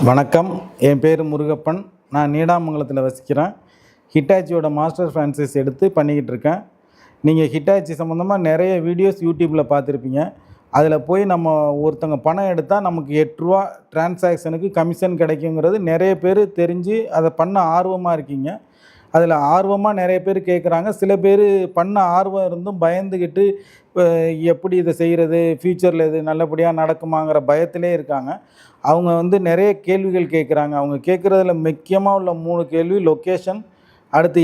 வணக்கம். என் பேர் முருகப்பன். நான் நீடாமங்கலத்தில் வசிக்கிறேன். ஹிட்டாச்சியோட மாஸ்டர் ஃப்ரான்ச்சைஸ் எடுத்து பண்ணிக்கிட்டு இருக்கேன். நீங்கள் ஹிட்டாச்சி சம்மந்தமாக நிறைய வீடியோஸ் யூடியூப்பில் பார்த்துருப்பீங்க. அதில் போய் நம்ம ஒருத்தங்க பணம் எடுத்தால் நமக்கு ரூ. 8 டிரான்சாக்ஷனுக்கு கமிஷன் கிடைக்குங்கிறது நிறைய பேர் தெரிஞ்சு அதை பண்ண ஆர்வமாக இருக்கீங்க. அதில் ஆர்வமாக நிறைய பேர் கேட்குறாங்க. சில பேர் பண்ண ஆர்வம் இருந்தும் பயந்துக்கிட்டு எப்படி இதை செய்கிறது, ஃப்யூச்சரில் இது நல்லபடியாக நடக்குமாங்கிற பயத்திலே இருக்காங்க. அவங்க நிறைய கேள்விகள் கேட்குறாங்க. அவங்க கேட்குறதுல முக்கியமாக உள்ள 3 கேள்வி: லொக்கேஷன், அடுத்து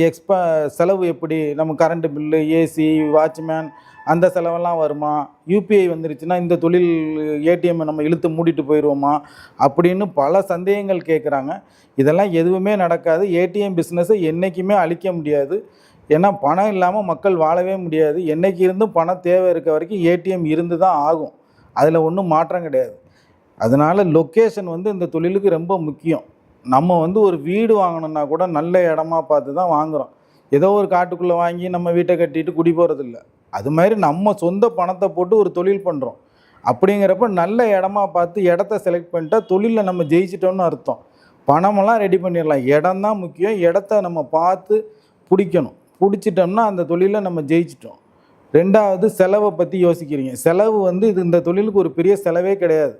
செலவு எப்படி, நம்ம கரண்ட்டு பில்லு, ஏசி, வாட்ச்மேன் அந்த செலவெல்லாம் வருமா, யூபிஐ வந்துருச்சுன்னா இந்த தொழில் ஏடிஎம்மை நம்ம இழுத்து மூடிட்டு போயிடுவோமா அப்படின்னு பல சந்தேகங்கள் கேட்குறாங்க. இதெல்லாம் எதுவுமே நடக்காது. ஏடிஎம் பிஸ்னஸை என்றைக்குமே அழிக்க முடியாது. ஏன்னா பணம் இல்லாமல் மக்கள் வாழவே முடியாது. என்றைக்கு இருந்தும் பணம் தேவை இருக்க வரைக்கும் ஏடிஎம் இருந்து தான் ஆகும். அதில் ஒன்றும் மாற்றம் கிடையாது. அதனால் லொக்கேஷன் இந்த தொழிலுக்கு ரொம்ப முக்கியம். நம்ம ஒரு வீடு வாங்கணுன்னா கூட நல்ல இடமா பார்த்து தான் வாங்குகிறோம். ஏதோ ஒரு காட்டுக்குள்ளே வாங்கி நம்ம வீட்டை கட்டிட்டு குடி போகிறதில்ல. அது மாதிரி நம்ம சொந்த பணத்தை போட்டு ஒரு தொழில் பண்ணுறோம். அப்படிங்கிறப்ப நல்ல இடமா பார்த்து இடத்த செலக்ட் பண்ணிட்டா தொழிலில் நம்ம ஜெயிச்சிட்டோம்னு அர்த்தம். பணமெல்லாம் ரெடி பண்ணிடலாம். இடம் தான் முக்கியம். இடத்த நம்ம பார்த்து பிடிக்கணும். பிடிச்சிட்டோம்னா அந்த தொழிலில் நம்ம ஜெயிச்சிட்டோம். 2வது, செலவை பற்றி யோசிக்கிறீங்க. செலவு இந்த தொழிலுக்கு ஒரு பெரிய செலவே கிடையாது.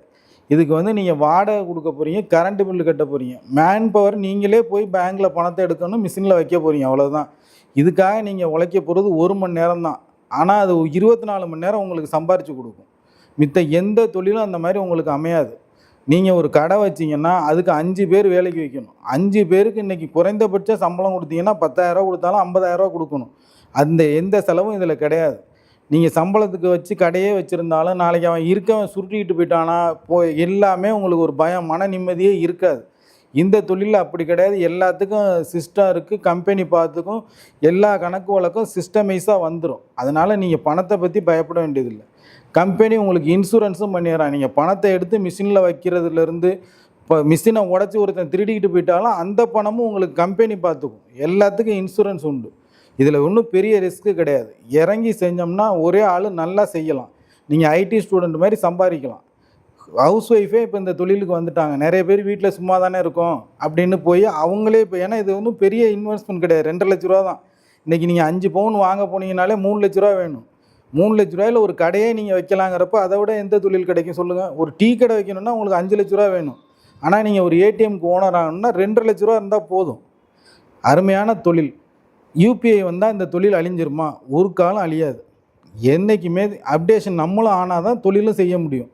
இதுக்கு நீங்கள் வாடகை கொடுக்க போகிறீங்க, கரண்ட்டு பில்லு கட்ட போகிறீங்க, மேன் பவர் நீங்களே போய் பேங்க்கில் பணத்தை எடுக்கணும், மிஷினில் வைக்க போகிறீங்க, அவ்வளோதான். இதுக்காக நீங்கள் உழைக்க போகிறது 1 மணி நேரம் தான். ஆனால் அது 24 மணி நேரம் உங்களுக்கு சம்பாரித்து கொடுக்கும். மித்த எந்த தொழிலும் அந்த மாதிரி உங்களுக்கு அமையாது. நீங்கள் ஒரு கடை வச்சிங்கன்னா அதுக்கு 5 பேர் வேலைக்கு வைக்கணும். 5 பேருக்கு இன்றைக்கி குறைந்தபட்ச சம்பளம் கொடுத்தீங்கன்னா 10,000 கொடுத்தாலும் 50,000 கொடுக்கணும். அந்த எந்த செலவும் இதில் கிடையாது. நீங்கள் சம்பளத்துக்கு வச்சு கடையே வச்சுருந்தாலும் நாளைக்கு அவன் இருக்கவன் சுருட்டிக்கிட்டு போயிட்டானா எல்லாமே உங்களுக்கு ஒரு பயம், மன நிம்மதியே இருக்காது. இந்த தொழிலில் அப்படி கிடையாது. எல்லாத்துக்கும் சிஸ்டம் இருக்குது. கம்பெனி பார்த்துக்கும் எல்லா கணக்கு வழக்கம் சிஸ்டமைஸாக வந்துடும். அதனால் நீங்கள் பணத்தை பற்றி பயப்பட வேண்டியதில்லை. கம்பெனி உங்களுக்கு இன்சூரன்ஸும் பண்ணிடுறான். நீங்கள் பணத்தை எடுத்து மிஷினில் வைக்கிறதுலேருந்து இப்போ மிஷினை உடச்சி ஒருத்தன் திருடிக்கிட்டு போயிட்டாலும் அந்த பணமும் உங்களுக்கு கம்பெனி பார்த்துக்கும். எல்லாத்துக்கும் இன்சூரன்ஸ் உண்டு. இதில் ஒன்றும் பெரிய ரிஸ்க்கு கிடையாது. இறங்கி செஞ்சோம்னா ஒரே ஆள் நல்லா செய்யலாம். நீங்கள் ஐடி ஸ்டூடெண்ட் மாதிரி சம்பாதிக்கலாம். ஹவுஸ் ஒய்ஃபே இப்போ இந்த தொழிலுக்கு வந்துட்டாங்க. நிறைய பேர் வீட்டில் சும்மா தானே இருக்கோம் அப்படின்னு போய் அவங்களே இப்போ, ஏன்னா இது ஒன்றும் பெரிய இன்வெஸ்ட்மெண்ட் கிடையாது. 2 லட்ச ரூபா தான். இன்றைக்கி நீங்கள் 5 பவுன் வாங்க போனீங்கனாலே 3 லட்ச ரூபா வேணும். 3 லட்ச ரூபாயில் ஒரு கடையே நீங்கள் வைக்கலாங்கிறப்ப அதை விட எந்த தொழில் கிடைக்கும் சொல்லுங்கள்? ஒரு டீ கடை வைக்கணும்னா உங்களுக்கு 5 லட்ச ரூபா வேணும். ஆனால் நீங்கள் ஒரு ஏடிஎம்க்கு ஓனர் ஆகணும்னா 2 லட்ச ரூபா இருந்தால் போதும். அருமையான தொழில். யூபிஐ வந்தால் இந்த தொழில் அழிஞ்சிருமா? ஒரு காலம் அழியாது. என்றைக்குமே அப்டேஷன் நம்மளும் ஆனால் தான் தொழிலும் செய்ய முடியும்.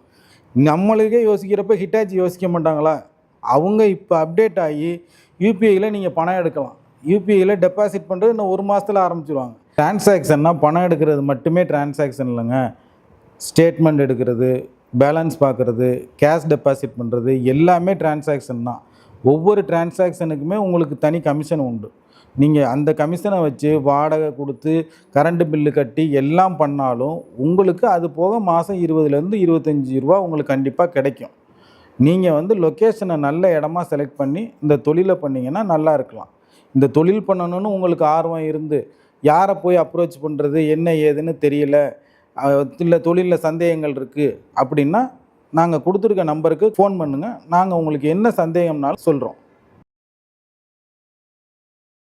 நம்மளுக்கே யோசிக்கிறப்ப ஹிட்டாச்சி யோசிக்க மாட்டாங்களா? அவங்க இப்போ அப்டேட் ஆகி யூபிஐயில் நீங்கள் பணம் எடுக்கலாம். யூபிஐயில் டெபாசிட் பண்ணுறது இன்னும் 1 மாதத்தில் ஆரம்பிச்சிடுவாங்க. டிரான்சாக்ஷன்னா பணம் எடுக்கிறது மட்டுமே டிரான்சாக்ஷன் இல்லைங்க. ஸ்டேட்மெண்ட் எடுக்கிறது, பேலன்ஸ் பார்க்குறது, கேஷ் டெபாசிட் பண்ணுறது எல்லாமே டிரான்சாக்ஷன் தான். ஒவ்வொரு டிரான்சாக்ஷனுக்குமே உங்களுக்கு தனி கமிஷன் உண்டு. நீங்கள் அந்த கமிஷனை வச்சு வாடகை கொடுத்து கரண்ட்டு பில்லு கட்டி எல்லாம் பண்ணாலும் உங்களுக்கு அது போக மாதம் 20லேருந்து 25 ரூபா உங்களுக்கு கண்டிப்பாக கிடைக்கும். நீங்கள் லொக்கேஷனை நல்ல இடமா செலக்ட் பண்ணி இந்த தொழிலை பண்ணிங்கன்னா நல்லா இருக்கலாம். இந்த தொழில் பண்ணணும்னு உங்களுக்கு ஆர்வம் இருந்து யாரை போய் அப்ரோச் பண்ணுறது, என்ன ஏதுன்னு தெரியல, இல்லை தொழிலில் சந்தேகங்கள் இருக்குது அப்படின்னா நாங்கள் கொடுத்துருக்க நம்பருக்கு ஃபோன் பண்ணுங்கள். நாங்கள் உங்களுக்கு என்ன சந்தேகம்னாலும் சொல்கிறோம்.